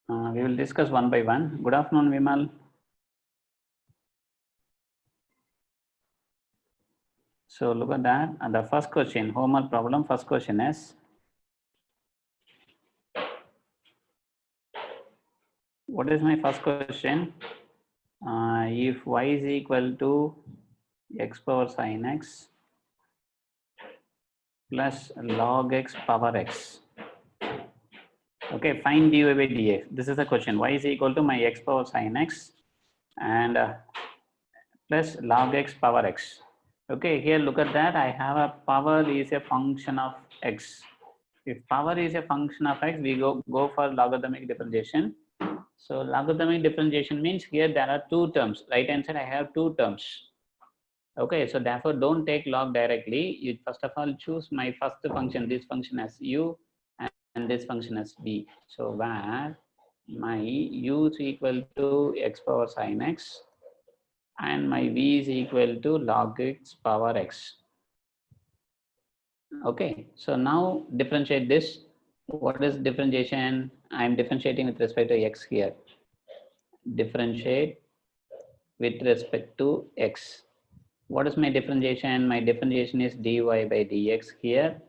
We will discuss one by one. Good afternoon, Vimal. So look at that. And the first question, homework problem. First question is, what is my first question? If y is equal to x power sin x plus log x power x. Okay, find dy by dx. This is the question. Y is equal to my x power sin x and plus log x power x. Okay, here look at that. I have a power is a function of x. If power is a function of x, we go for logarithmic differentiation. So logarithmic differentiation means here there are two terms. Right hand side I have two terms. Okay, so therefore don't take log directly. You first of all choose my first function, this function as u and this function as v. So where my u is equal to x power sin x and my v is equal to log x power x. Okay, so now differentiate this. What is differentiation? I am differentiating with respect to x here. Differentiate with respect to x. What is my differentiation? My differentiation is dy by dx here.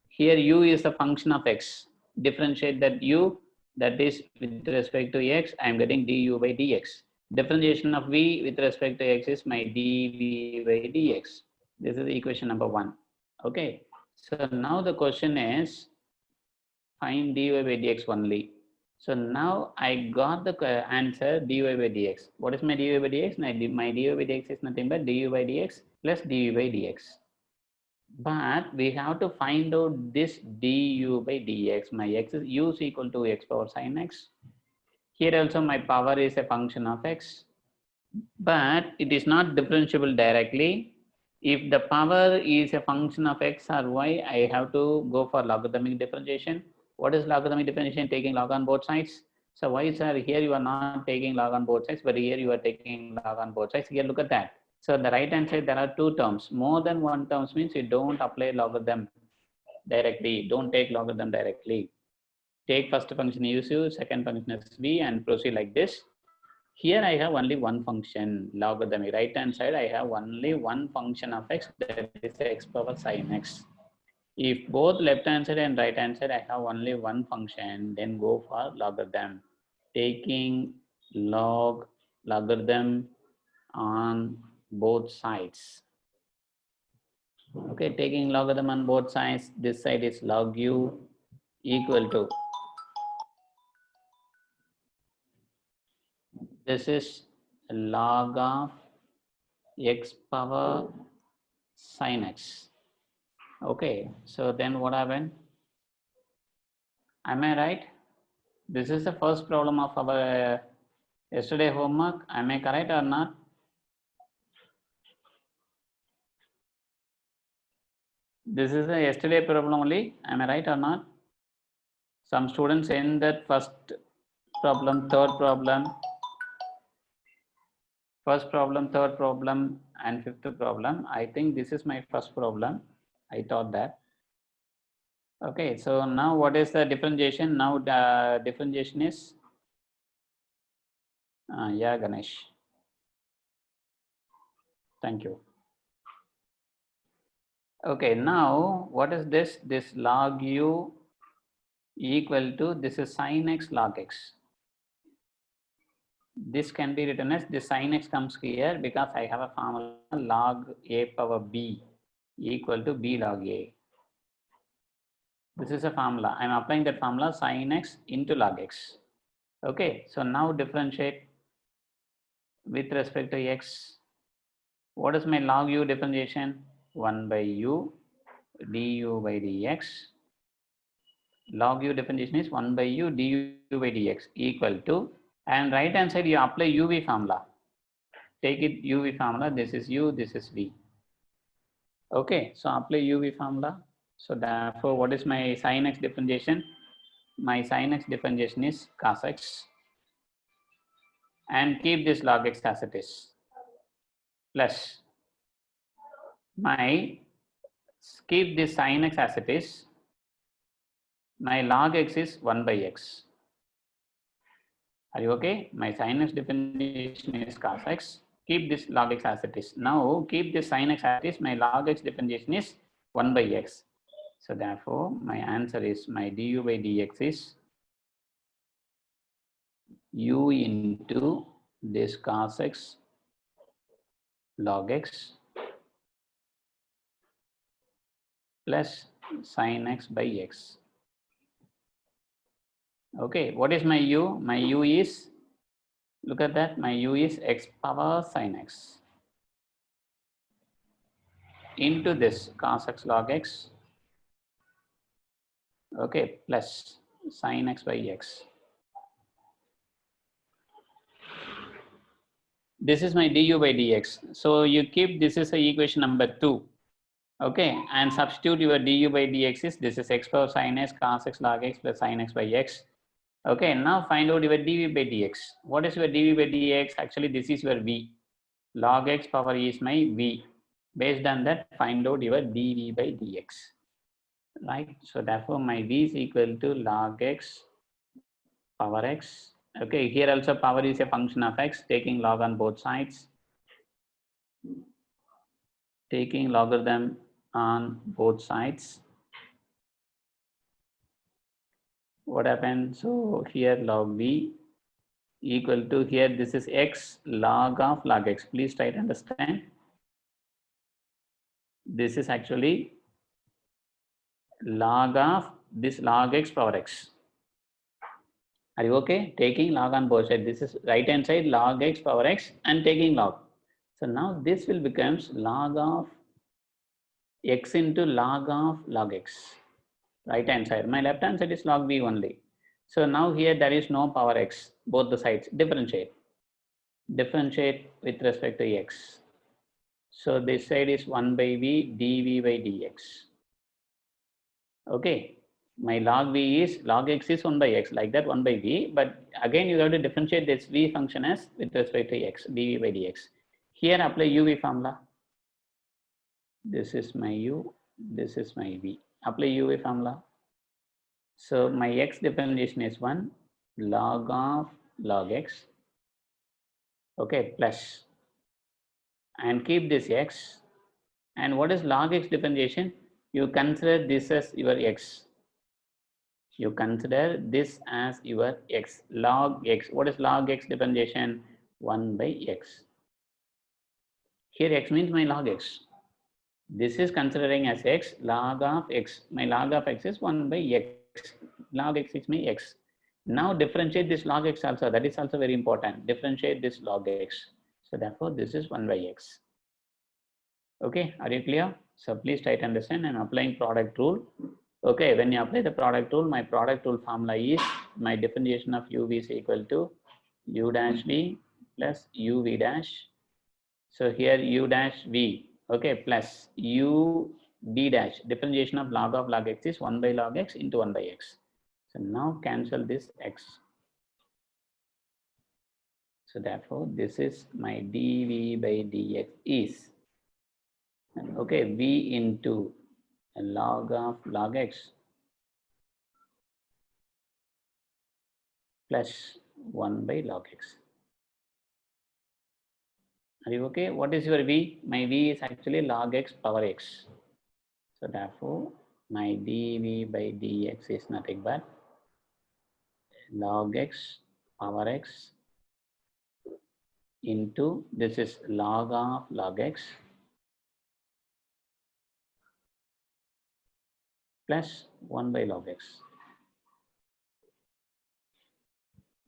Here u is a function of x. Differentiate that u, that is with respect to x, I am getting du by dx. Differentiation of v with respect to x is my dv by dx. This is equation number 1. Okay, so now the question is find dy by dx only. So now I got the answer dy by dx. What is my dy by dx? My dy by dx is nothing but du by dx plus dv by dx. But we have to find out this du by dx. My x is u is equal to x power sin x. Here also my power is a function of x. But it is not differentiable directly. If the power is a function of x or y, I have to go for logarithmic differentiation. What is logarithmic differentiation? Taking log on both sides. So why sir, here you are not taking log on both sides, but here you are taking log on both sides. Here look at that. So on the right hand side there are two terms. More than one terms means you don't apply logarithm directly. Don't take logarithm directly. Take first function u, second function as v and proceed like this. Here I have only one function, logarithmic. Right hand side I have only one function of x, that is x power sin x. If both left hand side and right hand side I have only one function, then go for logarithm. Taking logarithm on both sides. Okay, taking logarithm on both sides, this side is log u equal to, this is log of x power sin x. Okay, so then what happened? Am I right? This is the first problem of our yesterday homework. Am I correct or not? This is the yesterday problem only. Am I right or not? Some students in that first problem, third problem, third problem, and fifth problem. I think this is my first problem. I thought that. Okay, so now what is the differentiation? Now the differentiation is, yeah, Ganesh. Thank you. Okay, now what is this? This log u equal to, this is sin x log x. This can be written as, this sin x comes here because I have a formula log a power b equal to b log a. This is a formula. I am applying that formula sin x into log x. Okay, so now differentiate with respect to x. What is my log u differentiation? 1 by u du by dx. Log u differentiation is 1 by u du by dx equal to, and right hand side you apply uv formula. Take it uv formula, this is u, this is v. Okay, so apply uv formula. So therefore what is my sin x differentiation? My sin x differentiation is cos x, and keep this log x as it is, plus my, keep this sin x as it is, my log x is 1 by x. Are you okay? My sin x differentiation is cos x. Keep this log x as it is. Now keep this sin x as it is. My log x differentiation is 1 by x. So therefore, my answer is my du by dx is u into this cos x log x plus sin x by x. Okay, what is my u? My u is, look at that, my u is x power sin x into this cos x log x, okay, plus sin x by x. This is my du by dx. So you keep, this is a equation number 2. Okay, and substitute your du by dx is, this is x power sin x cos x log x plus sin x by x. Okay, now find out your dv by dx. What is your dv by dx? Actually, this is your v. Log x power is my v. Based on that, find out your dv by dx. Right, so therefore my v is equal to log x power x. Okay, here also power is a function of x, taking log on both sides. Taking logarithm on both sides. What happens? So here log v equal to, here this is x log of log x. Please try to understand. This is actually log of this log x power x. Are you okay? Taking log on both sides. This is right hand side log x power x and taking log. So now this will becomes log of x into log of log x. Right hand side. My left hand side is log v only. So now here there is no power x, both the sides. Differentiate. Differentiate with respect to x. So this side is 1 by v dv by dx. Okay. My log v is, log x is 1 by x, like that 1 by v. But again you have to differentiate this v function as with respect to x, dv by dx. Here apply uv formula. This is my u, this is my v. Apply uv formula. So my x differentiation is 1 log of log x, okay, plus, and keep this x. And what is log x differentiation? You consider this as your x. You consider this as your x, log x. What is log x differentiation? 1 by x. Here x means my log x. This is considering as x, log of x. My log of x is 1 by x. Log x is my x. Now differentiate this log x also. That is also very important. Differentiate this log x. So therefore, this is 1 by x. Okay, are you clear? So please try to understand. I'm applying product rule. Okay, when you apply the product rule, my product rule formula is, my differentiation of uv is equal to u dash v plus uv dash. So here u dash v, okay, plus u d dash. Differentiation of log x is 1 by log x into 1 by x. So now cancel this x. So therefore, this is my dv by dx is, okay, v into log of log x plus 1 by log x. Are you okay? What is your v? My v is actually log x power x. So therefore, my dv by dx is nothing but log x power x into, this is log of log x plus 1 by log x.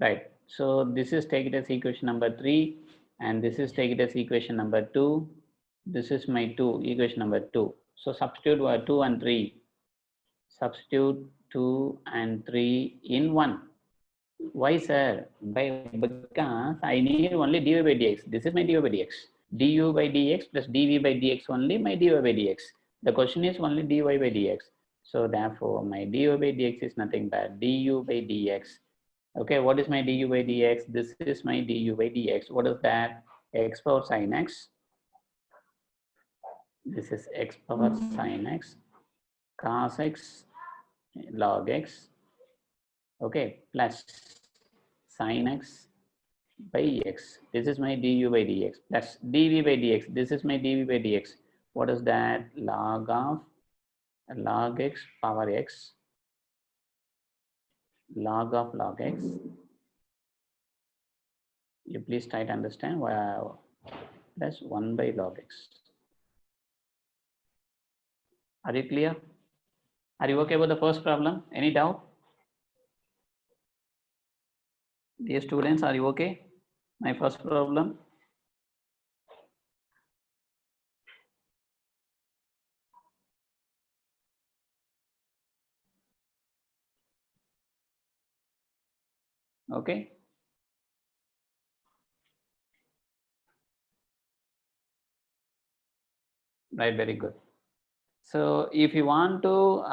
Right. So this is take it as equation number 3, and this is take it as equation number 2. This is my 2, equation number 2. So substitute 2 and 3. Substitute 2 and 3 in 1. Why, sir? Because I need only dy by dx. This is my dy by dx. Du by dx plus dv by dx only my dy by dx. The question is only dy by dx. So therefore, my dy by dx is nothing but du by dx. Okay, what is my du by dx? This is my du by dx. What is that? X power sin x. This is x power sin x cos x log x, okay, plus sin x by x. This is my du by dx plus dv by dx. This is my dv by dx. What is that? Log x power x, log of log x. You please try to understand why plus 1 by log x. Are you clear? Are you okay with the first problem? Any doubt? Dear students, are you okay? My first problem. Okay. Right, very good. So if you want to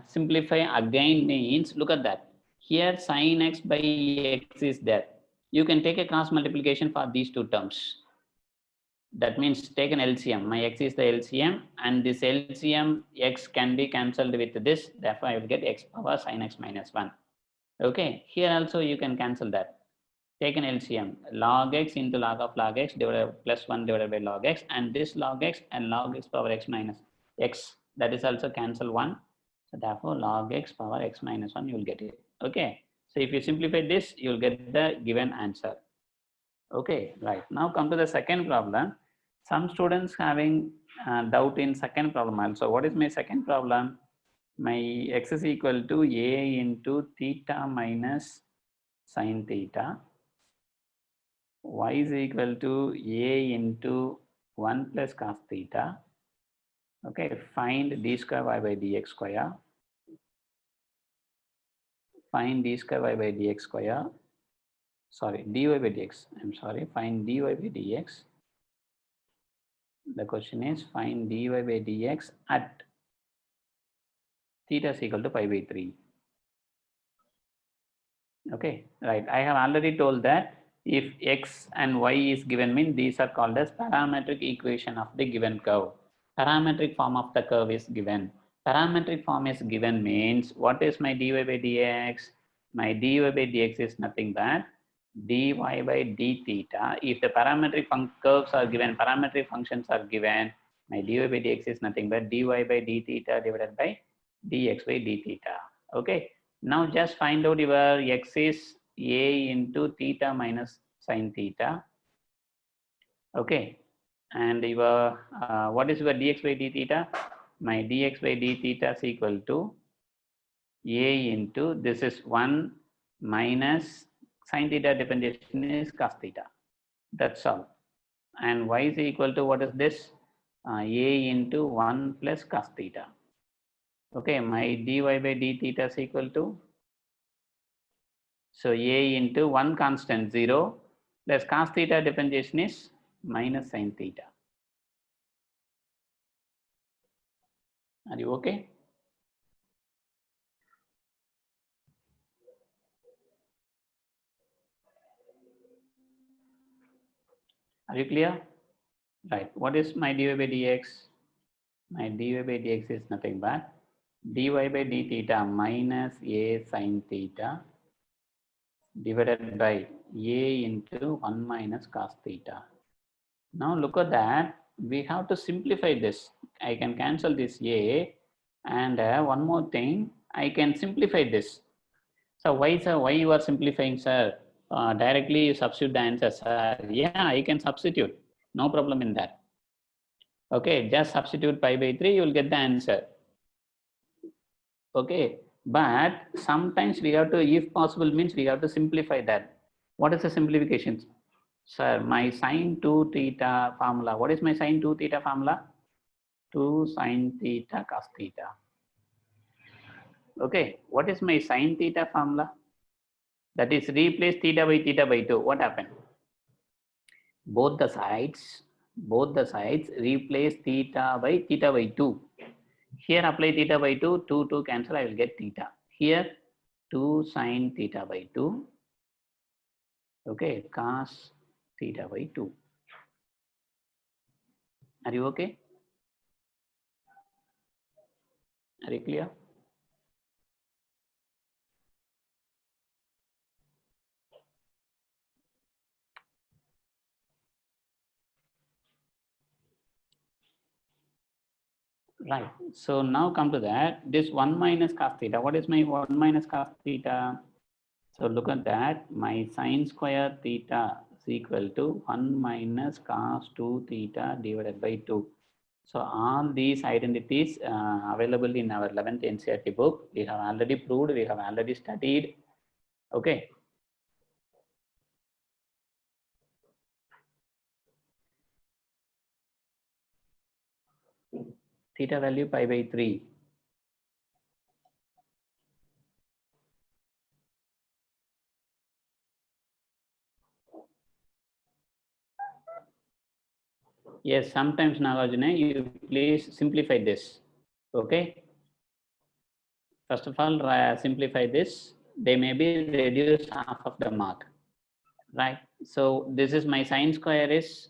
simplify again means, look at that. Here sin x by x is there. You can take a cross multiplication for these two terms. That means take an LCM. My x is the LCM and this LCM x can be cancelled with this. Therefore, I will get x power sin x minus 1. Okay. Here also you can cancel that. Take an LCM. Log x into log of log x divided plus 1 divided by log x, and this log x and log x power x minus x, that is also cancel 1. So therefore log x power x minus 1 you will get it. Okay. So if you simplify this, you will get the given answer. Okay, right. Now come to the second problem. Some students having doubt in second problem also. What is my second problem? My x is equal to a into theta minus sin theta. Y is equal to a into 1 plus cos theta. Okay, find d square y by dx square. Find d square y by dx square. Sorry, dy by dx. I'm sorry. Find dy by dx. The question is find dy by dx at theta is equal to pi by 3. Okay, right. I have already told that if x and y is given, mean these are called as parametric equation of the given curve. Parametric form of the curve is given. Parametric form is given means what is my dy by dx? My dy by dx is nothing but dy by d theta. If the parametric curves are given, parametric functions are given, my dy by dx is nothing but dy by d theta divided by dx by d theta. Okay. Now just find out your x is a into theta minus sin theta. Okay. And your what is your dx by d theta? My dx by d theta is equal to a into, this is 1 minus sin theta definition is cos theta. That's all. And y is equal to what is this? A into 1 plus cos theta. Okay, my dy by d theta is equal to, so a into 1 constant 0 plus cos theta differentiation is minus sin theta. Are you okay? Are you clear? Right. What is my dy by dx? My dy by dx is nothing but dy by d theta minus a sin theta divided by a into 1 minus cos theta. Now look at that. We have to simplify this. I can cancel this a, and one more thing, I can simplify this. So why, sir, why you are simplifying, sir? Directly you substitute the answer, sir. Yeah, I can substitute. No problem in that. Okay, just substitute pi by 3, you will get the answer. Okay, but sometimes we have to, if possible means we have to simplify that. What is the simplification? Sir, my sine 2 theta formula. What is my sine 2 theta formula? 2 sine theta cos theta. Okay, what is my sine theta formula? That is replace theta by 2. What happened? Both the sides replace theta by 2. Here apply theta by 2, 2 cancel, I will get theta. Here 2 sine theta by 2. Okay, cos theta by 2. Are you okay? Are you clear? Right. So now come to that. This 1 minus cos theta. What is my 1 minus cos theta? So look at that. My sine square theta is equal to 1 minus cos 2 theta divided by 2. So all these identities available in our 11th NCERT book. We have already proved, we have already studied. Okay. Theta value pi by 3. Yes, sometimes Nagarjuna, you please simplify this. Okay. First of all, simplify this. They may be reduced half of the mark. Right. So this is my sine square is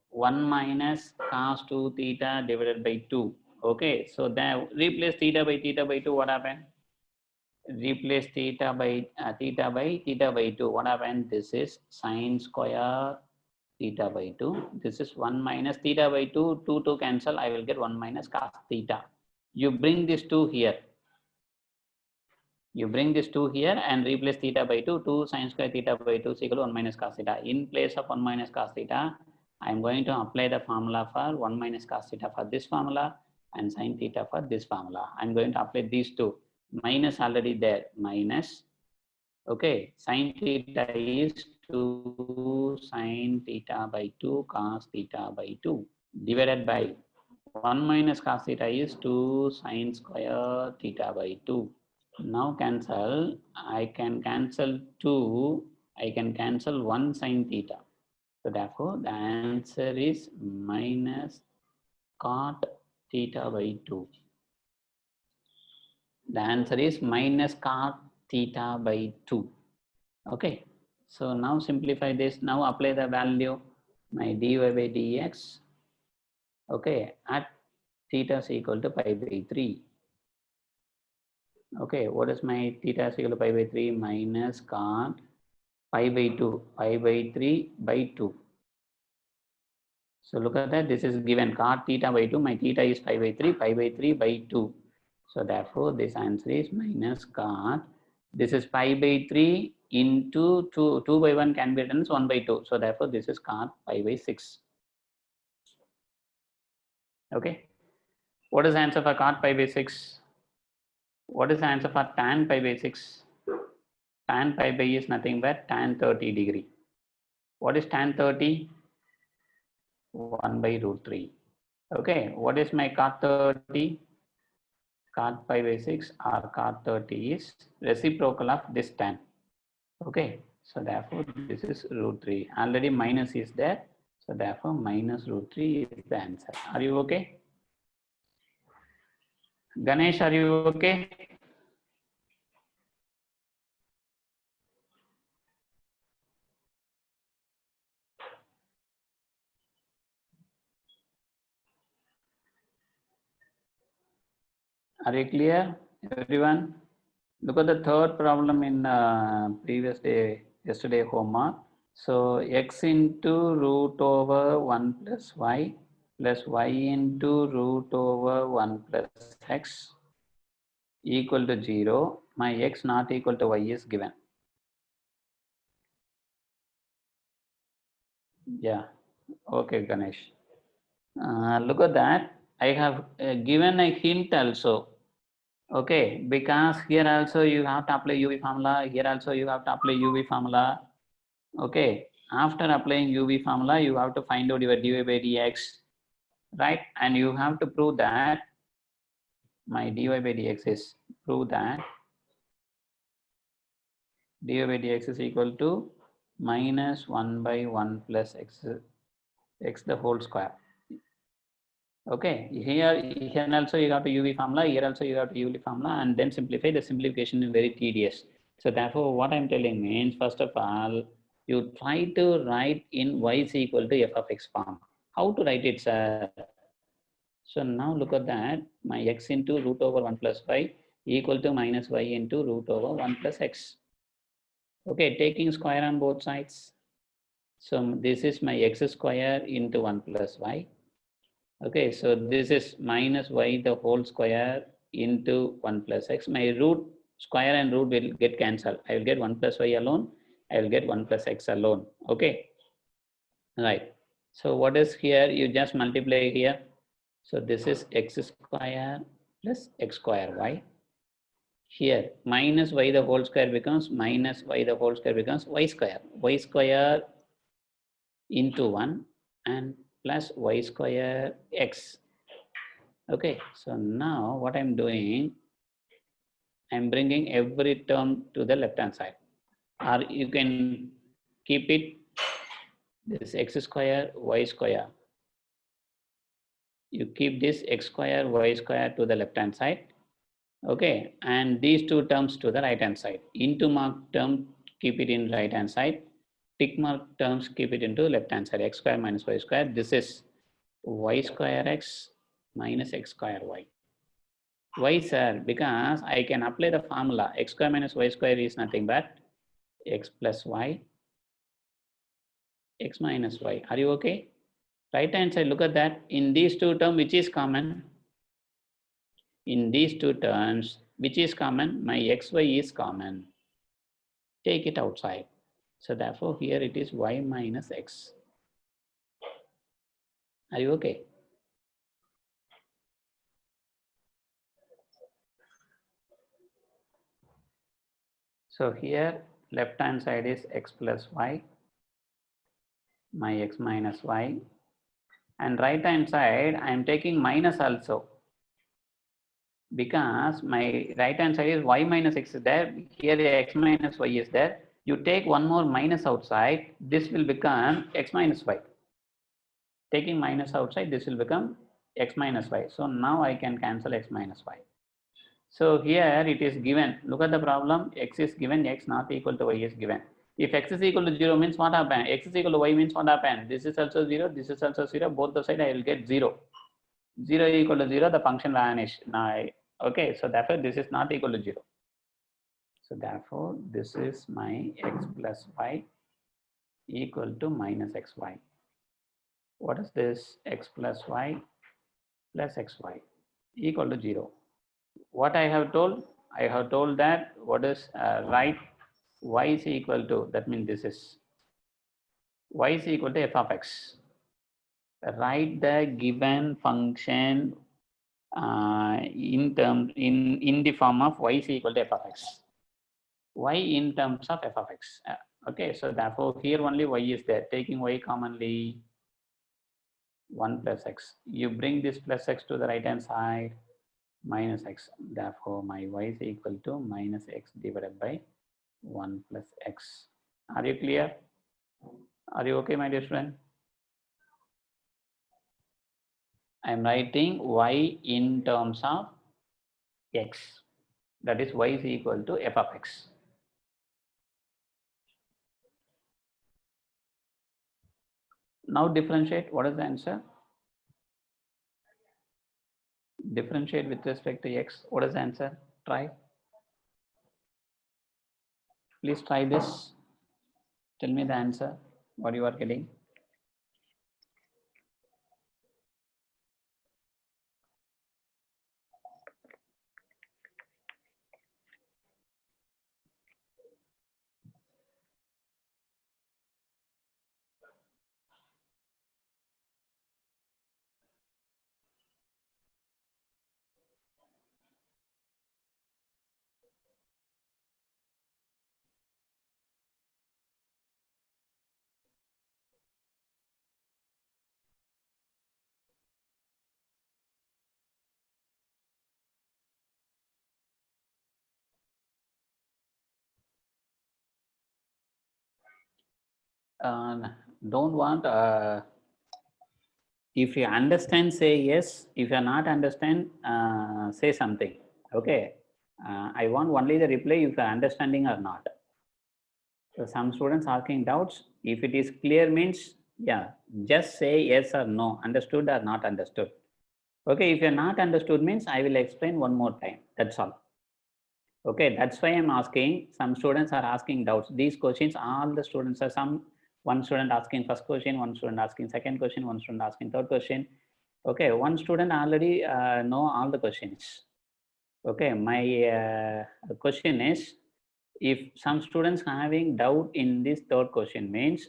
1 minus cos 2 theta divided by 2. Okay. So then replace theta by 2. What happened? Replace theta by 2. What happened? This is sine square theta by 2. This is 1 minus theta by 2. 2 cancel. I will get 1 minus cos theta. You bring this 2 here. You bring this 2 here and replace theta by 2. 2 sine square theta by 2 is equal to 1 minus cos theta. In place of 1 minus cos theta, I am going to apply the formula for 1 minus cos theta for this formula and sine theta for this formula. I am going to apply these two. Minus already there. Minus. Okay. Sine theta is 2 sine theta by 2 cos theta by 2 divided by 1 minus cos theta is 2 sine square theta by 2. Now cancel, I can cancel 2, I can cancel 1 sine theta. So therefore, the answer is minus cot theta by 2. The answer is minus cot theta by 2. Okay. So now simplify this. Now apply the value, my dy by dx. Okay. At theta is equal to pi by 3. Okay. What is my theta is equal to pi by 3 minus cot pi by 2, pi by 3 by 2. So look at that, this is given cot theta by 2, my theta is pi by 3 by 2. So therefore, this answer is minus cot, this is pi by 3 into 2, 2 by 1 can be written as 1 by 2. So therefore, this is cot pi by 6. Okay. What is the answer for cot pi by 6? What is the answer for tan pi by 6? Tan pi by is nothing but tan 30 degree. What is tan 30? 1 by root 3. Okay, what is my cot 30? Cot pi by 6 or cot 30 is reciprocal of this tan. Okay, so therefore this is root 3. Already minus is there. So therefore minus root 3 is the answer. Are you okay? Ganesh, are you okay? Are you clear, everyone? Look at the third problem in yesterday homework. So x into root over 1 plus y into root over 1 plus x equal to 0. My x not equal to y is given. Yeah. Okay, Ganesh. Look at that. I have given a hint also. Okay, because here also you have to apply UV formula. Here also you have to apply UV formula. Okay, after applying UV formula, you have to find out your dy by dx, right? And you have to prove that my dy by dx is prove that dy by dx is equal to minus 1 by 1 plus x the whole square. Okay, here also you have to UV formula, here also you have to UV formula, and then simplify. The simplification is very tedious. So therefore, what I'm telling means, first of all, you try to write in y is equal to f of x form. How to write it, sir? So now look at that, my x into root over 1 plus y equal to minus y into root over 1 plus x. Okay, taking square on both sides. So this is my x square into 1 plus y Okay, so this is minus y the whole square into 1 plus x. My root square and root will get cancelled. I will get 1 plus y alone. I will get 1 plus x alone. Okay, right. So what is here? You just multiply here. So this is x square plus x square y. Here minus y the whole square becomes minus y the whole square becomes y square. Y square into 1 and plus y square x. Okay, so now what I'm doing, I'm bringing every term to the left hand side, or you can keep it this x square y square. You keep this x square y square to the left hand side. Okay, and these two terms to the right hand side. Into mark term, keep it in right hand side. Tick mark terms, keep it into left hand side. X square minus y square. This is y square x minus x square y. Why, sir? Because I can apply the formula x square minus y square is nothing but x plus y, x minus y. Are you okay? Right hand side, look at that. In these two terms, which is common? In these two terms, which is common? My xy is common. Take it outside. So therefore, here it is y minus x. Are you okay? So here, left hand side is x plus y, my x minus y. And right hand side, I am taking minus also. Because my right hand side is y minus x is there, here x minus y is there. You take one more minus outside, this will become x minus y. Taking minus outside, this will become x minus y. So now I can cancel x minus y. So here it is given, look at the problem, x is given, x not equal to y is given. If x is equal to 0 means what happened? X is equal to y means what happened? This is also 0, this is also 0, both the side I will get 0. 0 equal to 0, the function vanish. Now, okay, so therefore this is not equal to 0. So therefore this is my x plus y equal to minus xy. What is this? X plus y plus xy equal to 0. What I have told? I have told that what is right? Y is equal to, that means this is y is equal to f of x. Write the given function in the form of y is equal to f of x. Y in terms of f of x. Okay, so therefore here only y is there. Taking y commonly, 1 plus x. You bring this plus x to the right hand side, minus x. Therefore my y is equal to minus x divided by 1 plus x. Are you clear? Are you okay, my dear friend? I am writing y in terms of x. That is y is equal to f of x. Now differentiate. What is the answer? Differentiate with respect to x. What is the answer? Try. Please try this. Tell me the answer. What you are getting. Don't want. If you understand, say yes. If you are not understand, say something. Okay. I want only the reply if you are understanding or not. So some students asking doubts. If it is clear means, yeah, just say yes or no, understood or not understood. Okay, if you're not understood means I will explain one more time. That's all. Okay, that's why I'm asking. Some students are asking doubts. These questions, all the students are one student asking first question, one student asking second question, one student asking third question. Okay, one student already know all the questions. Okay, my question is, if some students having doubt in this third question means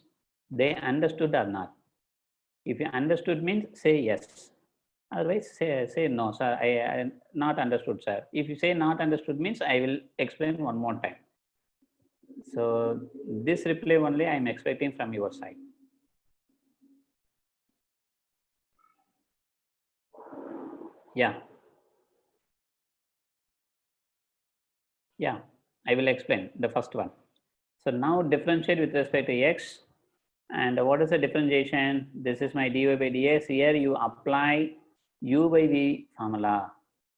they understood or not. If you understood means say yes. Otherwise say no, sir. I not understood, sir. If you say not understood means I will explain one more time. So this reply only I am expecting from your side. Yeah. Yeah, I will explain the first one. So now differentiate with respect to x. And what is the differentiation? This is my dy by dx. Here you apply u by v formula,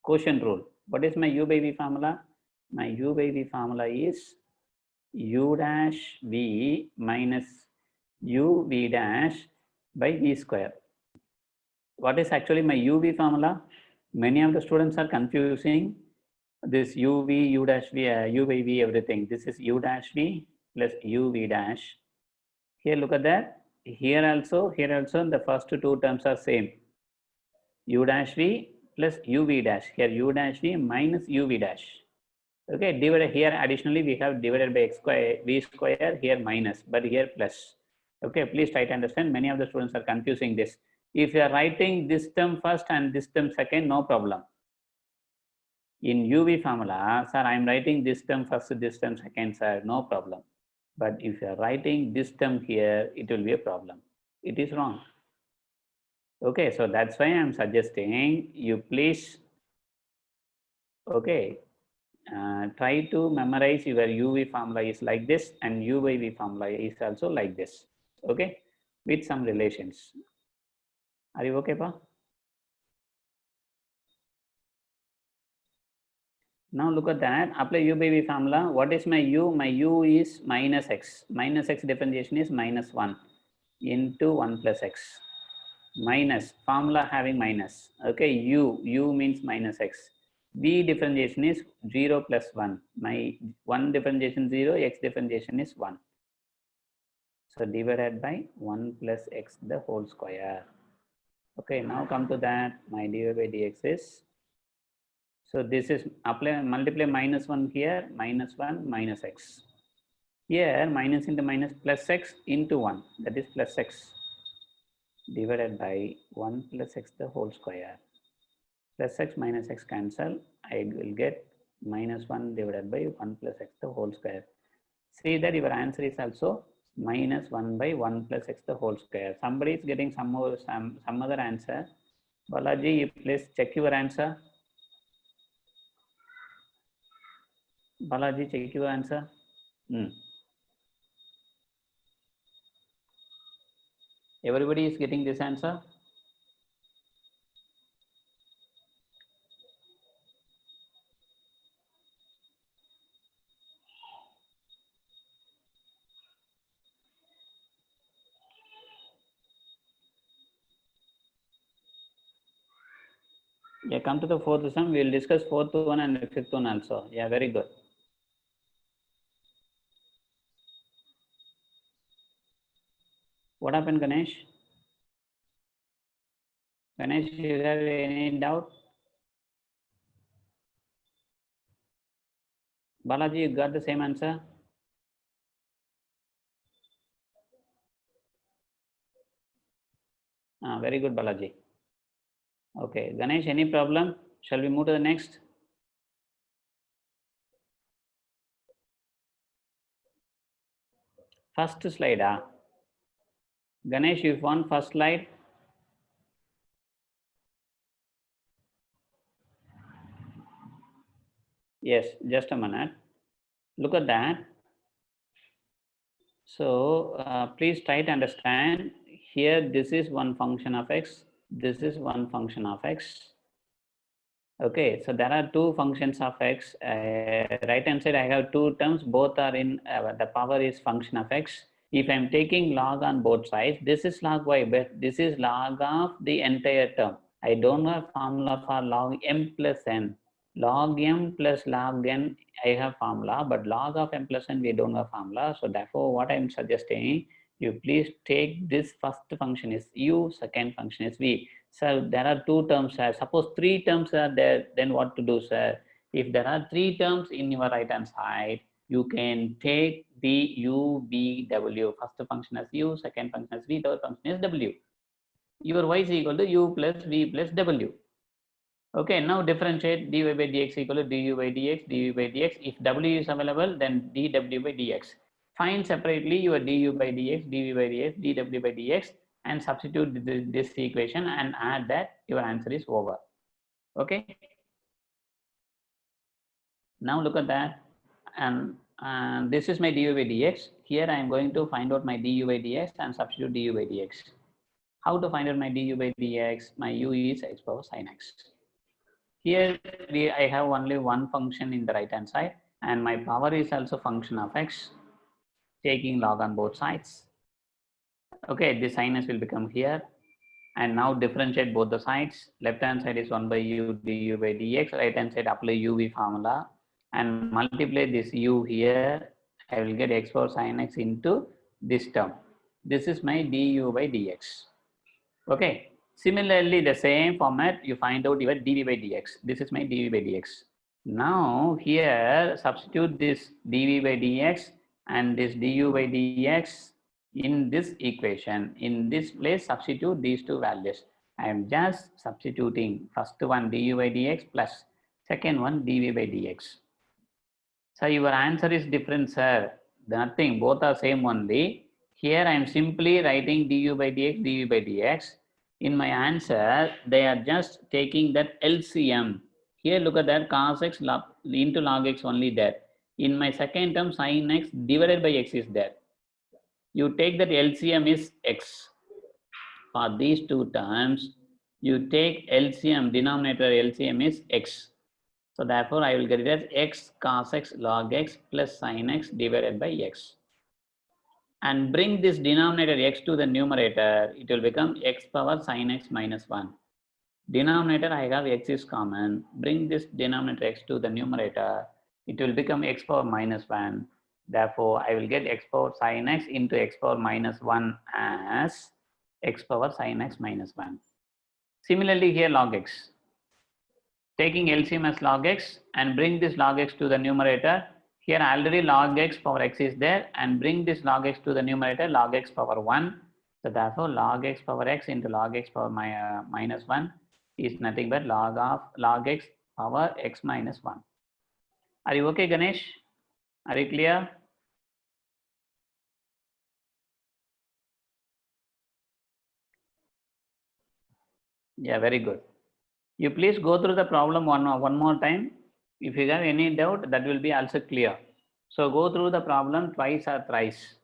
quotient rule. What is my u by v formula? My u by v formula is u dash v minus u v dash by v square. What is actually my uv formula? Many of the students are confusing this uv, u dash v, u by v, everything. This is u dash v plus uv dash. Here, look at that. Here also, the first two terms are same. U dash v plus uv dash. Here, u dash v minus uv dash. Okay, divided here. Additionally, we have divided by x square, v square. Here minus, but here plus. Okay, please try to understand. Many of the students are confusing this. If you are writing this term first and this term second, no problem. In UV formula, sir, I am writing this term first, this term second, sir, no problem. But if you are writing this term here, it will be a problem. It is wrong. Okay, so that's why I am suggesting you please, okay, try to memorize your UV formula is like this and U by V formula is also like this. Okay, with some relations. Are you okay, Pa? Now look at that, apply u by v formula. What is my u? My u is minus x. Minus x differentiation is minus 1 into 1 plus x. Minus, formula having minus. Okay, u means minus x. V differentiation is 0 plus 1. My 1 differentiation 0, x differentiation is 1. So divided by 1 plus x the whole square. Okay, now come to that, my dy by dx is, so this is apply multiply minus 1 here, minus 1 minus x. Here minus into minus plus x into 1, that is plus x divided by 1 plus x the whole square. Plus x minus x cancel, I will get minus 1 divided by 1 plus x the whole square. See that your answer is also minus 1 by 1 plus x the whole square. Somebody is getting some other answer. Balaji, you please check your answer. Balaji, check your answer. Everybody is getting this answer. Yeah, come to the fourth sum. We will discuss fourth one and the fifth one also. Yeah, very good. What happened, Ganesh? Ganesh, you have any doubt? Balaji, you got the same answer? Very good, Balaji. Okay, Ganesh, any problem? Shall we move to the next? First slide. Ganesh, you want first slide? Yes, just a minute. Look at that. So please try to understand. Here, this is one function of x. This is one function of x. Okay, so there are two functions of x. Right hand side, I have two terms. Both are in the power is function of x. If I'm taking log on both sides, this is log y, but this is log of the entire term. I don't have formula for log m plus n. Log m plus log n, I have formula, but log of m plus n, we don't have formula. So therefore, what I'm suggesting, you please take this first function is u, second function is v. So there are two terms, sir. Suppose three terms are there, then what to do, sir? If there are three terms in your right hand side, you can take the u, v, w. First function as u, second function as v, third function is w. Your y is equal to u plus v plus w. Okay, now differentiate dy by dx equal to du by dx, du by dx. If w is available, then dw by dx. Find separately your du by dx, dv by dx, dw by dx, and substitute this equation and add that, your answer is over. Okay. Now look at that, and this is my du by dx. Here I am going to find out my du by dx and substitute du by dx. How to find out my du by dx? My u is x power sin x. Here I have only one function in the right hand side, and my power is also function of x, taking log on both sides. Okay, this sin s will become here, and now differentiate both the sides. Left hand side is 1 by u du by dx, right hand side apply uv formula and multiply this u here. I will get x power sin x into this term. This is my du by dx. Okay. Similarly, the same format, you find out your dv by dx. This is my dv by dx. Now here substitute this dv by dx and this du by dx in this equation. In this place, substitute these two values. I am just substituting first one du by dx plus second one dv by dx. So your answer is different, sir. Nothing, both are same only. Here I am simply writing du by dx, dv by dx. In my answer, they are just taking that LCM. Here look at that, cos x into log x only there. In my second term, sin x divided by x is there. You take that LCM is x. For these two terms, you take LCM, denominator LCM is x. So therefore, I will get it as x cos x log x plus sin x divided by x. And bring this denominator x to the numerator, it will become x power sin x minus 1. Denominator, I have x is common. Bring this denominator x to the numerator, it will become x power minus 1. Therefore, I will get x power sin x into x power minus 1 as x power sin x minus 1. Similarly, here log x. Taking LCM as log x and bring this log x to the numerator. Here already log x power x is there, and bring this log x to the numerator, log x power 1. So therefore log x power x into log x power minus 1 is nothing but log x power x minus 1. Are you okay, Ganesh? Are you clear? Yeah, very good. You please go through the problem one more time. If you have any doubt, that will be also clear. So go through the problem twice or thrice.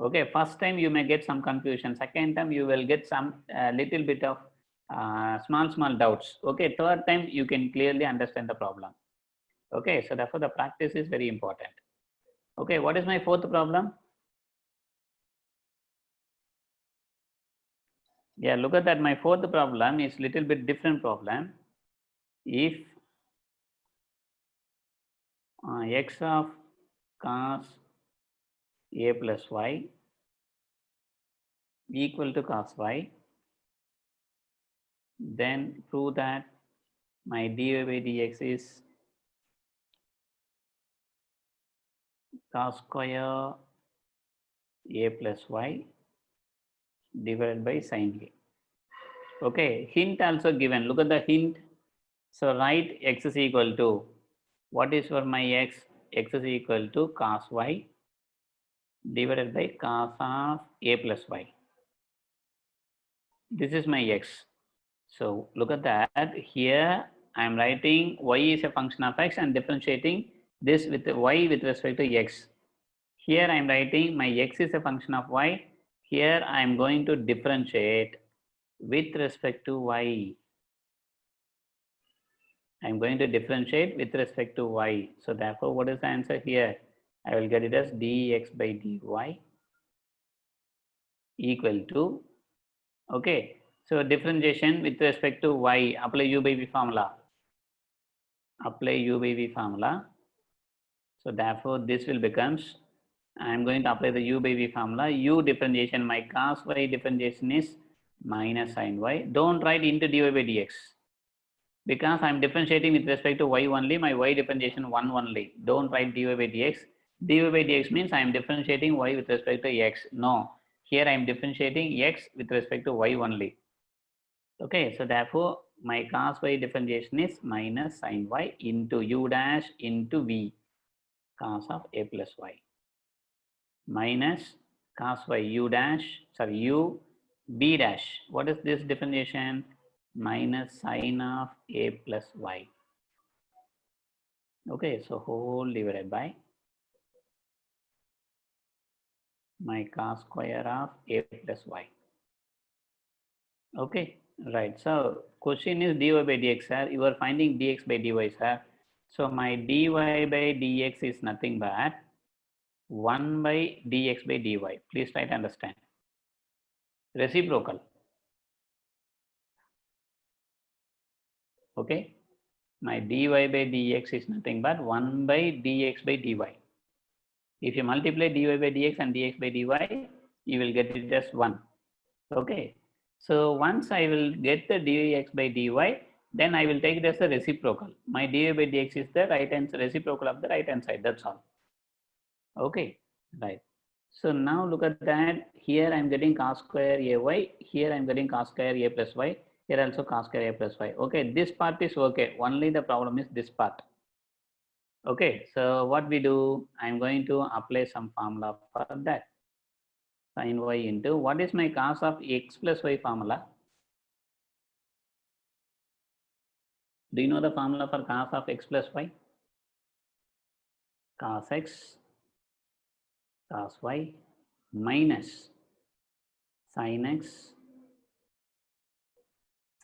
Okay, first time you may get some confusion. Second time you will get some little bit of small doubts. Okay, third time you can clearly understand the problem. Okay, so therefore the practice is very important. Okay, what is my fourth problem? Yeah, look at that. My fourth problem is little bit different problem. If x of cos a plus y equal to cos y, then prove that my dy by dx is cos square a plus y divided by sin a. Okay, hint also given. Look at the hint. So write x is equal to, what is for my x? X is equal to cos y divided by cos of a plus y. This is my x. So look at that. Here I am writing y is a function of x and differentiating this with y with respect to x. Here I am writing my x is a function of y. Here I am going to differentiate with respect to y. I am going to differentiate with respect to y. So therefore, what is the answer here? I will get it as dx by dy equal to, okay. So differentiation with respect to y, apply u by v formula. Apply u by v formula. So therefore, this will becomes, I am going to apply the u by v formula. U differentiation, my cos y differentiation is minus sin y. Don't write into dy by dx because I'm differentiating with respect to y only. My y differentiation 1 only. Don't write dy by dx. Dy by dx means I am differentiating y with respect to x. No, here I am differentiating x with respect to y only. Okay, so therefore my cos y differentiation is minus sin y into u dash into v cos of a plus y minus cos y u dash, sorry, u b dash. What is this differentiation? Minus sin of a plus y. Okay, so whole divided by my cos square of a plus y. Okay, right. So question is dy by dx, sir. You are finding dx by dy, sir. So my dy by dx is nothing but 1 by dx by dy. Please try to understand. Reciprocal. Okay. My dy by dx is nothing but 1 by dx by dy. If you multiply dy by dx and dx by dy, you will get it as 1. Okay. So once I will get the dx by dy, then I will take it as a reciprocal. My dy by dx is the right hand reciprocal of the right hand side. That's all. Okay. Right. So now look at that. Here I am getting cos square ay. Here I am getting cos square a plus y. Here also cos square a plus y. Okay. This part is okay. Only the problem is this part. Okay. So what we do, I am going to apply some formula for that. Sin y into what is my cos of x plus y formula? Do you know the formula for cos of x plus y? Cos x cos y minus sin x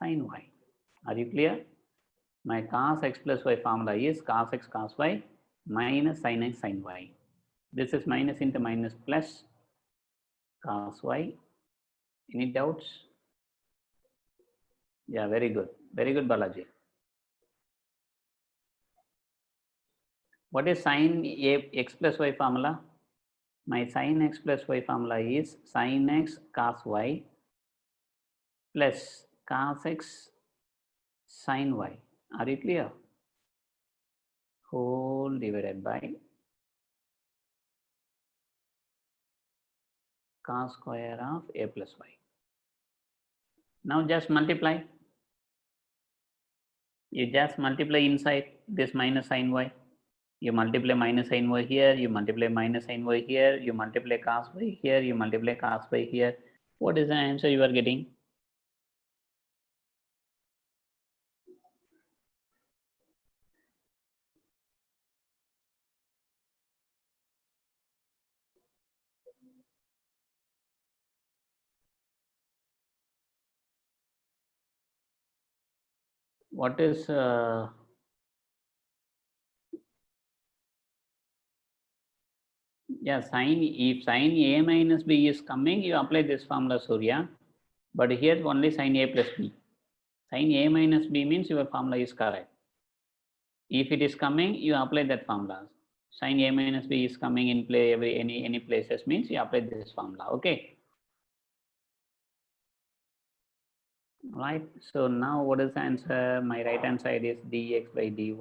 sin y. Are you clear? My cos x plus y formula is cos x cos y minus sin x sin y. This is minus into minus plus cos y. Any doubts? Yeah, very good. Very good, Balaji. What is sin x plus y formula? My sin x plus y formula is sin x cos y plus cos x sin y. Are you clear? Whole divided by cos square of a plus y. Now just multiply. You just multiply inside this minus sin y. You multiply minus sin y here, you multiply minus sin y here, you multiply cos y here, you multiply cos y here. What is the answer you are getting? What is yeah, sin, if sin a minus b is coming, you apply this formula, Surya. But here only sin a plus b. Sin a minus b means your formula is correct. If it is coming, you apply that formula. Sin a minus b is coming in play any places means you apply this formula. Okay. Right. So now what is the answer? My right hand side is dx by dy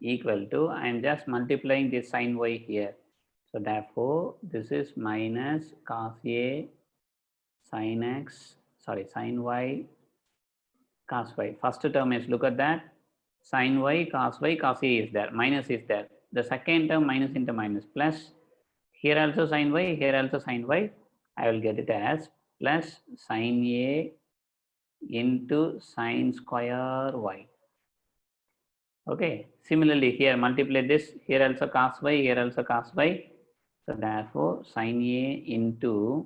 equal to, I am just multiplying this sin y here. So therefore, this is minus cos a sin x, sorry, sin y cos y. First term is, look at that, sin y cos a is there, minus is there. The second term minus into minus plus. Here also sin y, here also sin y. I will get it as plus sin a into sin square y. Okay. Similarly, here multiply this. Here also cos y, here also cos y. So therefore, sin a into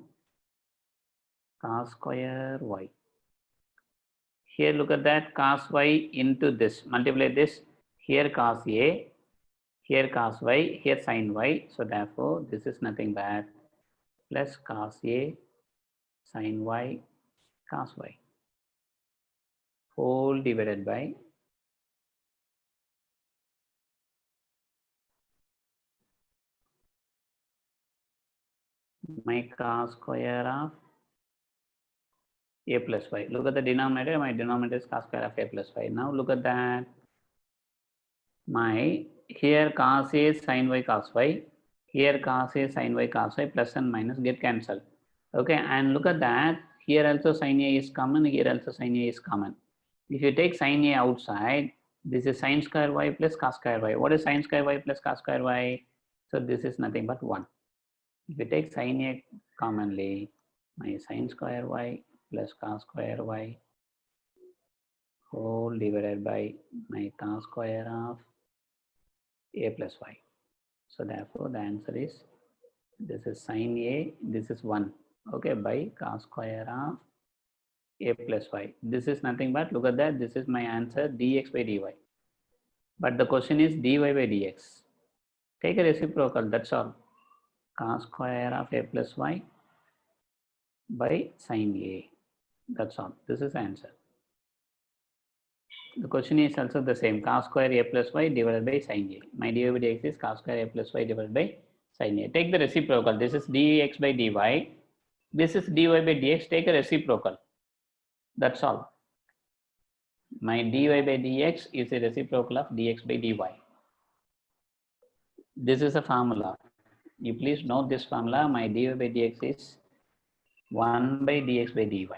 cos square y. Here look at that, cos y into this. Multiply this. Here cos a, here cos y, here sin y. So therefore, this is nothing but plus cos a sin y cos y whole divided by my cos square of a plus y. Look at the denominator. My denominator is cos square of a plus y. Now look at that. My here cos a sin y cos y. Here cos a sin y cos y plus and minus get cancelled. Okay, and look at that. Here also sin a is common. Here also sin a is common. If you take sin a outside, this is sin square y plus cos square y. What is sin square y plus cos square y? So this is nothing but 1. If you take sin a commonly, my sin square y plus cos square y whole divided by my cos square of a plus y. So therefore the answer is, this is sin a, this is 1, okay, by cos square of a plus y. This is nothing but, look at that, this is my answer, dx by dy. But the question is dy by dx. Take a reciprocal, that's all. Cos square of a plus y by sin a. That's all. This is the answer. The question is also the same. Cos square a plus y divided by sin a. My dy by dx is cos square a plus y divided by sin a. Take the reciprocal. This is dx by dy. This is dy by dx. Take a reciprocal. That's all. My dy by dx is a reciprocal of dx by dy. This is a formula. You please note this formula. My dy by dx is 1 by dx by dy.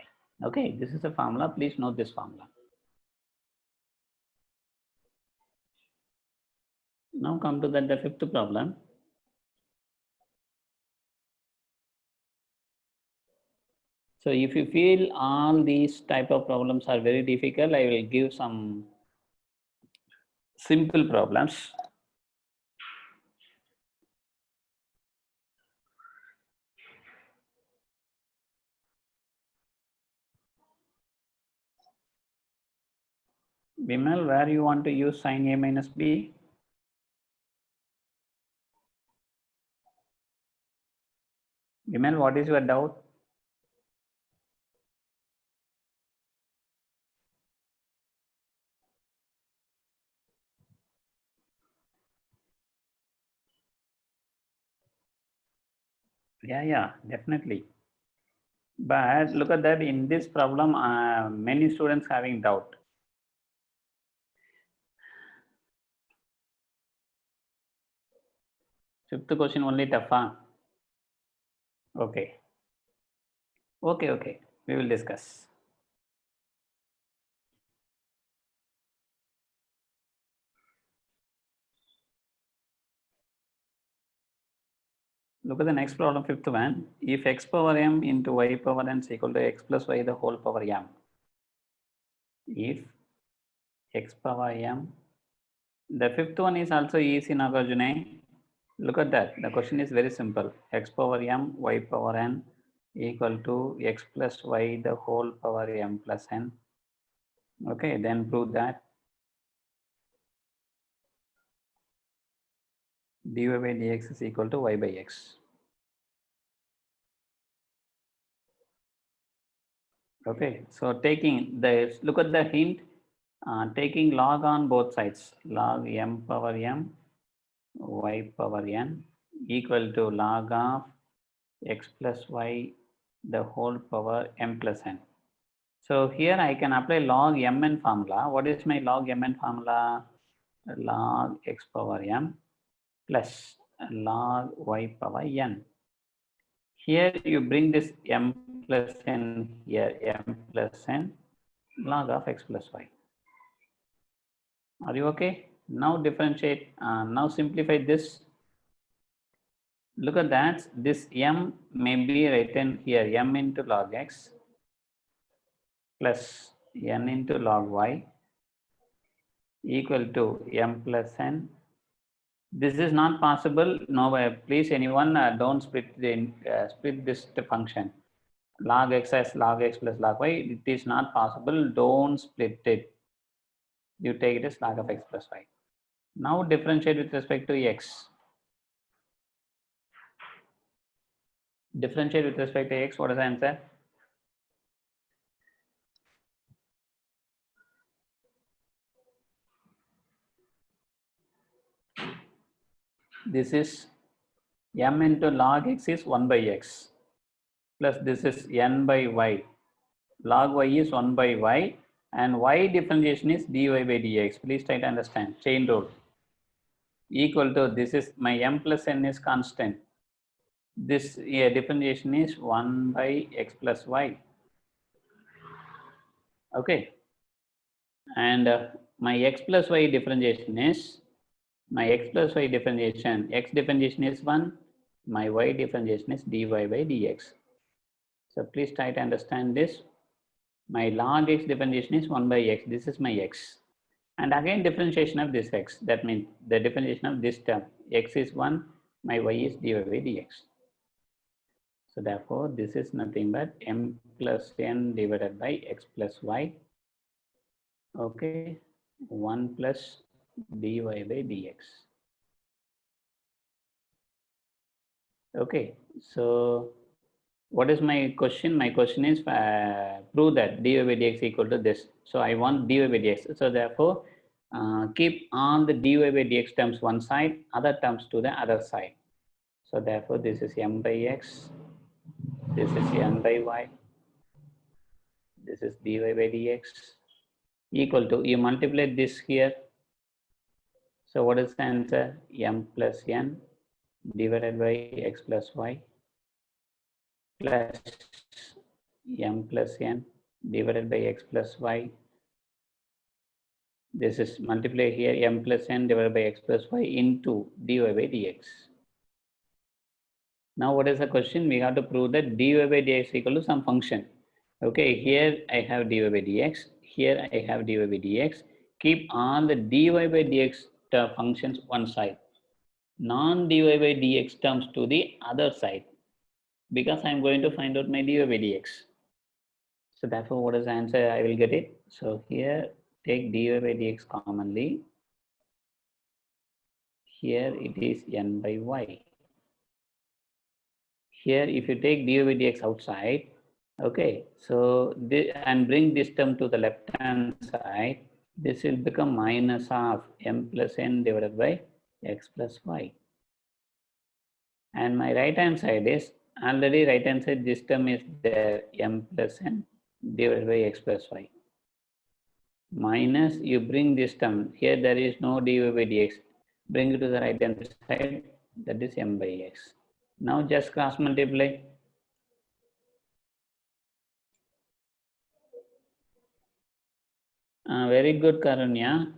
Okay, this is a formula. Please note this formula. Now come to the fifth problem. So if you feel all these type of problems are very difficult, I will give some simple problems. Vimal, where you want to use sin a minus b? Vimal, what is your doubt? Yeah, definitely. But look at that, in this problem, many students having doubt. Fifth question only tough, huh? Okay. Okay. We will discuss. Look at the next problem, fifth one. If x power m into y power n is equal to x plus y the whole power m. If x power m, the fifth one is also easy, Nagarjuna. Look at that. The question is very simple. X power m, y power n equal to x plus y the whole power m plus n. Okay, then prove that dy by dx is equal to y by x. Okay, so taking the, look at the hint, taking log on both sides, log m power m, y power n equal to log of x plus y the whole power m plus n. So here I can apply log mn formula. What is my log mn formula? Log x power m plus log y power n. Here you bring this m plus n here, m plus n log of x plus y. Are you okay? Now differentiate, now simplify this. Look at that, this m may be written here, m into log x plus n into log y equal to m plus n. This is not possible. No way. Please, anyone, don't split this function. Log x as log x plus log y. It is not possible. Don't split it. You take it as log of x plus y. Now differentiate with respect to x. Differentiate with respect to x. What is the answer? This is m into log x is 1 by x plus this is n by y Log y is 1 by y, and y differentiation is dy by dx. Please try to understand. Chain rule. Equal to, this is my m plus n is constant. This differentiation is 1 by x plus y. Okay. And my x plus y differentiation is, my x plus y differentiation, x differentiation is 1, my y differentiation is dy by dx. So please try to understand this. My log x differentiation is 1 by x. This is my x. And again differentiation of this x. That means the differentiation of this term. X is 1, my y is dy by dx. So therefore, this is nothing but m plus n divided by x plus y. Okay, 1 plus dy by dx. Okay, so what is my question? My question is prove that dy by dx equal to this. So I want dy by dx. So therefore, keep all the dy by dx terms one side, other terms to the other side. So therefore, this is m by x, this is n by y, this is dy by dx equal to, you multiply this here. So what is the answer? M plus n divided by x plus y plus m plus n divided by x plus y. This is multiply here, m plus n divided by x plus y into dy by dx. Now what is the question? We have to prove that dy by dx equal to some function. Okay, here I have dy by dx, here I have dy by dx. Keep all the dy by dx functions one side, non-dy by dx terms to the other side, because I'm going to find out my dy by dx. So therefore, what is the answer? I will get it. So here, take dy by dx commonly. Here it is n by y. Here, if you take dy by dx outside, okay, so this, and bring this term to the left hand side, this will become minus of m plus n divided by x plus y. And my right hand side is, already right hand side, this term is there, m plus n divided by x plus y. Minus, you bring this term, here there is no dy by dx, bring it to the right hand side, that is m by x. Now just cross multiply. Very good, Karunya.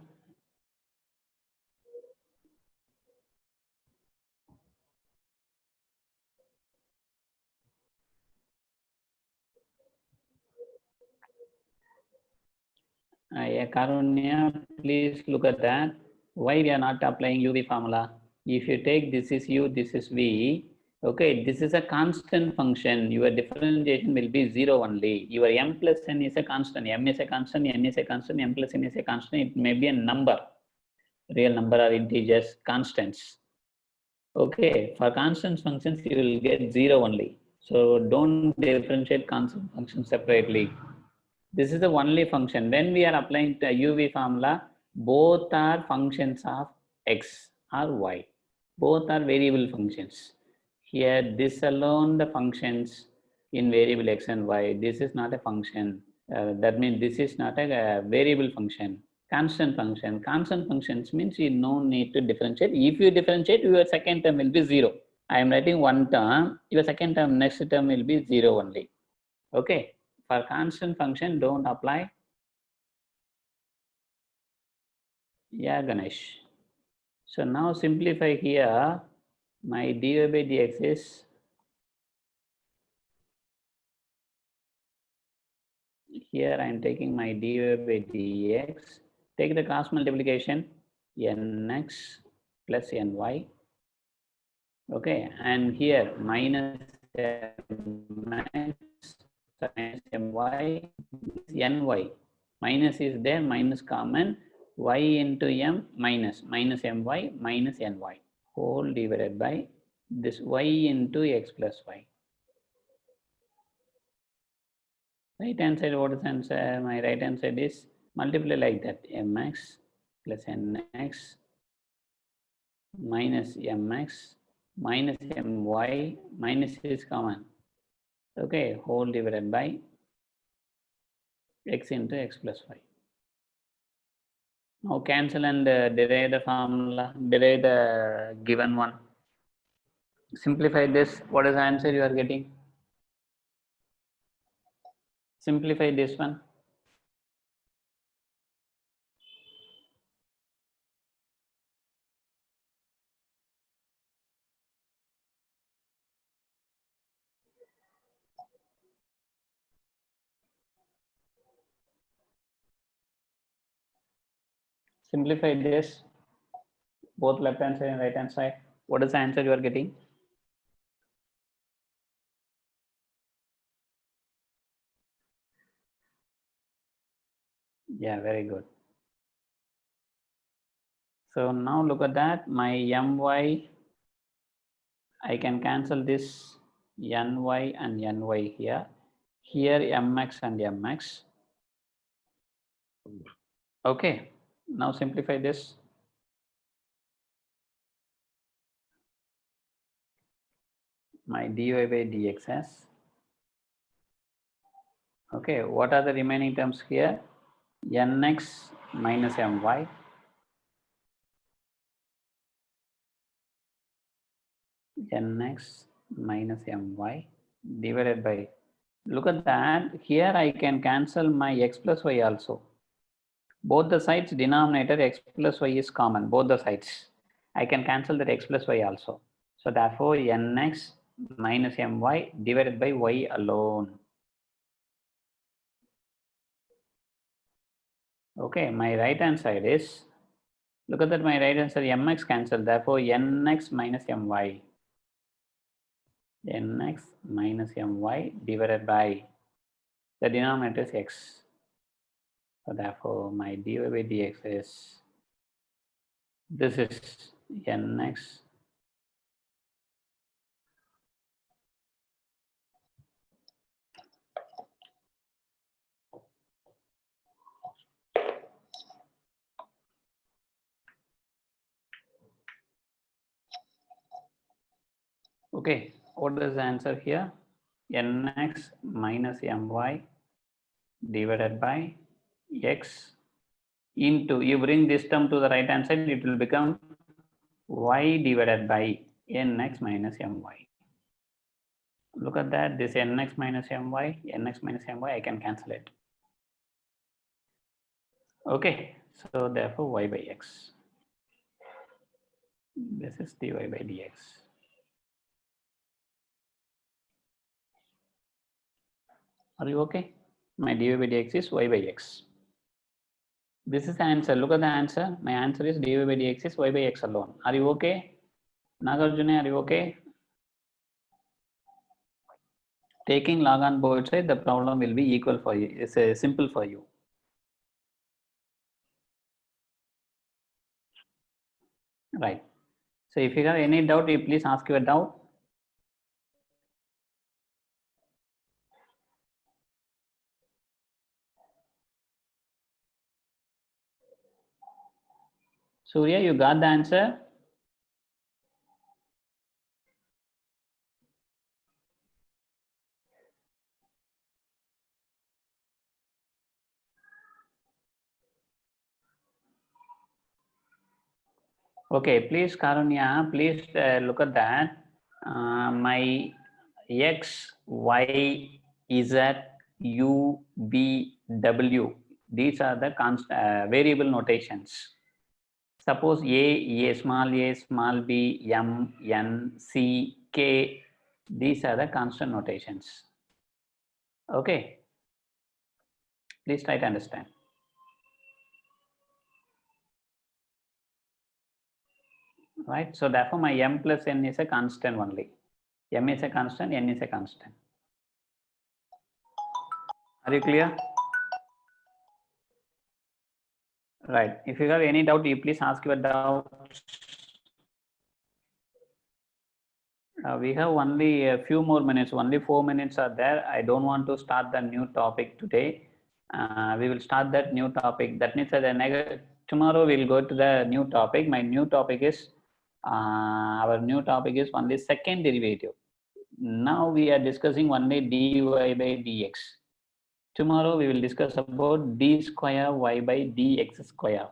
Yeah, Karunya, please look at that. Why we are not applying UV formula? If you take this is U, this is V, okay, this is a constant function. Your differentiation will be 0 only. Your m plus n is a constant. M is a constant, n is a constant, m plus n is a constant. It may be a number, real number or integers, constants. Okay, for constant functions, you will get 0 only. So don't differentiate constant functions separately. This is the only function. When we are applying the UV formula, both are functions of x or y. Both are variable functions. Here, this alone the functions in variable x and y. This is not a function. That means this is not a variable function. Constant function. Constant functions means you no need to differentiate. If you differentiate, your second term will be 0. I am writing one term. Your second term, next term will be 0 only. Okay. For constant function, don't apply. Yeah, Ganesh. So now simplify here. My dy by dx is, here I am taking my dy by dx. Take the cross multiplication, nx plus ny. Okay, and here minus mx minus my ny. Minus is there, minus common, y into m minus my minus ny whole divided by this y into x plus y. Right hand side, what is answer? My right hand side is multiply like that, mx plus nx minus mx minus my minus is common. Okay, whole divided by x into x plus y. Now cancel and derive the formula, derive the given one. Simplify this. What is the answer you are getting? Simplify this one. Simplify this. Both left hand side and right hand side. What is the answer you are getting? Yeah, very good. So now look at that. My my, I can cancel this ny and ny here. Here mx and mx. Okay. Now simplify this. My dy by dxs. Okay. What are the remaining terms here? Nx minus my. Nx minus my divided by, look at that, here I can cancel my x plus y also. Both the sides denominator x plus y is common, both the sides. I can cancel that x plus y also. So therefore nx minus my divided by y alone. Okay, my right hand side is, look at that, my right hand side mx cancel, therefore nx minus my. Nx minus my divided by, the denominator is x. So therefore my dy by dx is, this is nx okay. What is the answer here? Nx minus my divided by x into, you bring this term to the right hand side, it will become y divided by nx minus my. Look at that, this nx minus my, I can cancel it. Okay, so therefore y by x. This is dy by dx. Are you okay? My dy by dx is y by x. This is the answer. Look at the answer. My answer is dy by dx is y by x alone. Are you okay? Nagarjuna, are you okay? Taking log on both sides, the problem will be equal for you. It's simple for you. Right. So if you have any doubt, you please ask your doubt. Surya, you got the answer? Okay, please Karunya, please look at that. My x, y, z, u, v, w. These are the variable notations. Suppose a, small b, m, n, c, k. These are the constant notations. Okay. Please try to understand. Right. So therefore my m plus n is a constant only. M is a constant, n is a constant. Are you clear? Right. If you have any doubt, you please ask your doubt. We have only a few more minutes, only 4 minutes are there. I don't want to start the new topic today. We will start that new topic. That means that tomorrow we'll go to the new topic. My new topic is, our new topic is only second derivative. Now we are discussing only dy by dx. Tomorrow we will discuss about d square y by dx square.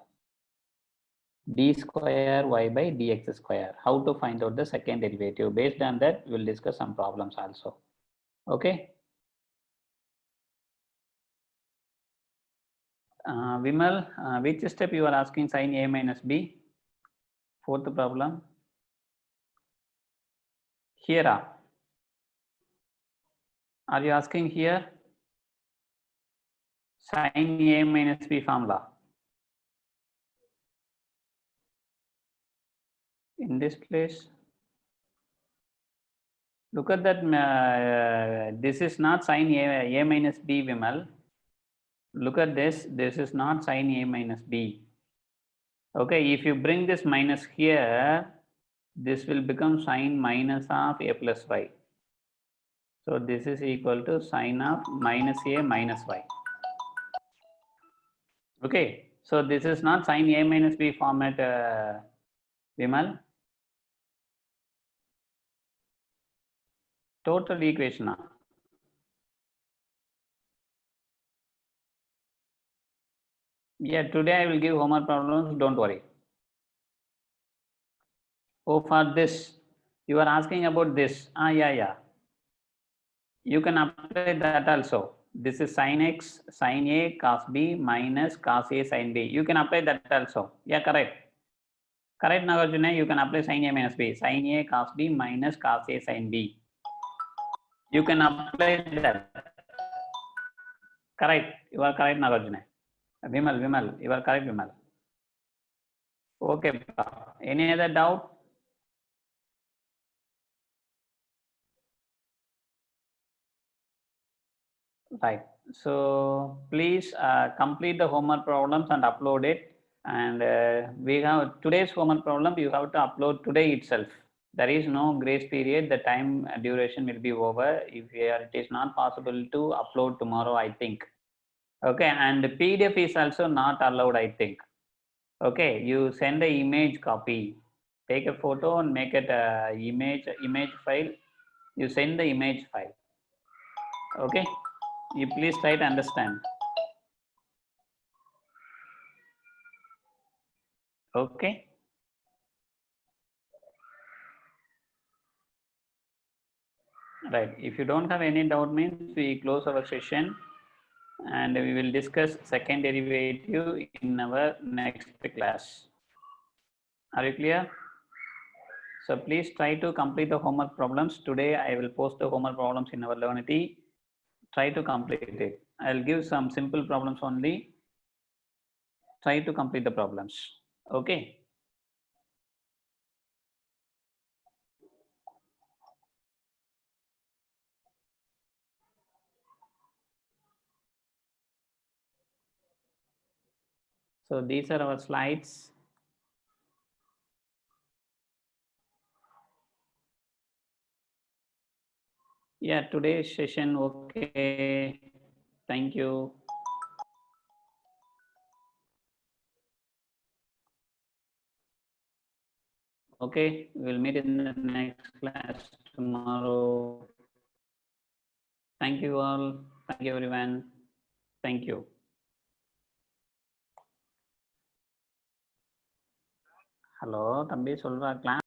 D square y by dx square. How to find out the second derivative. Based on that, we will discuss some problems also. Okay. Vimal, which step you are asking sin A minus B? Fourth problem. Here. Are you asking here? Sin A minus B formula. In this place. Look at that. This is not sin A minus B, Vimal. Look at this. This is not sin A minus B. Okay, if you bring this minus here, this will become sine minus of A plus Y. So this is equal to sine of minus A minus Y. Okay, so this is not sine A minus B format, Vimal. Total equation. Yeah, today I will give homework problems, don't worry. Oh, for this, you are asking about this. Yeah. You can apply that also. This is sin x, sin A cos B minus cos A sin B. You can apply that also. Yeah, correct. Correct, Nagarjuna. You can apply sin A minus B. Sin A cos B minus cos A sin B. You can apply that. Correct. You are correct, Nagarjuna. Vimal. You are correct, Vimal. Okay. Any other doubt? Right. So please complete the homework problems and upload it. And we have today's homework problem. You have to upload today itself. There is no grace period. The time duration will be over if it is not possible to upload tomorrow, I think. Okay, and the PDF is also not allowed, I think. Okay, you send the image copy. Take a photo and make it a image file. You send the image file. Okay, you please try to understand. Okay. Right. If you don't have any doubt, means we close our session and we will discuss second derivative in our next class. Are you clear? So please try to complete the homework problems. Today I will post the homework problems in our Learnity. Try to complete it. I'll give some simple problems only. Try to complete the problems. Okay. So these are our slides. Yeah, today's session. Okay. Thank you. Okay, we'll meet in the next class tomorrow. Thank you all. Thank you everyone. Thank you. Hello, Tambi solra class.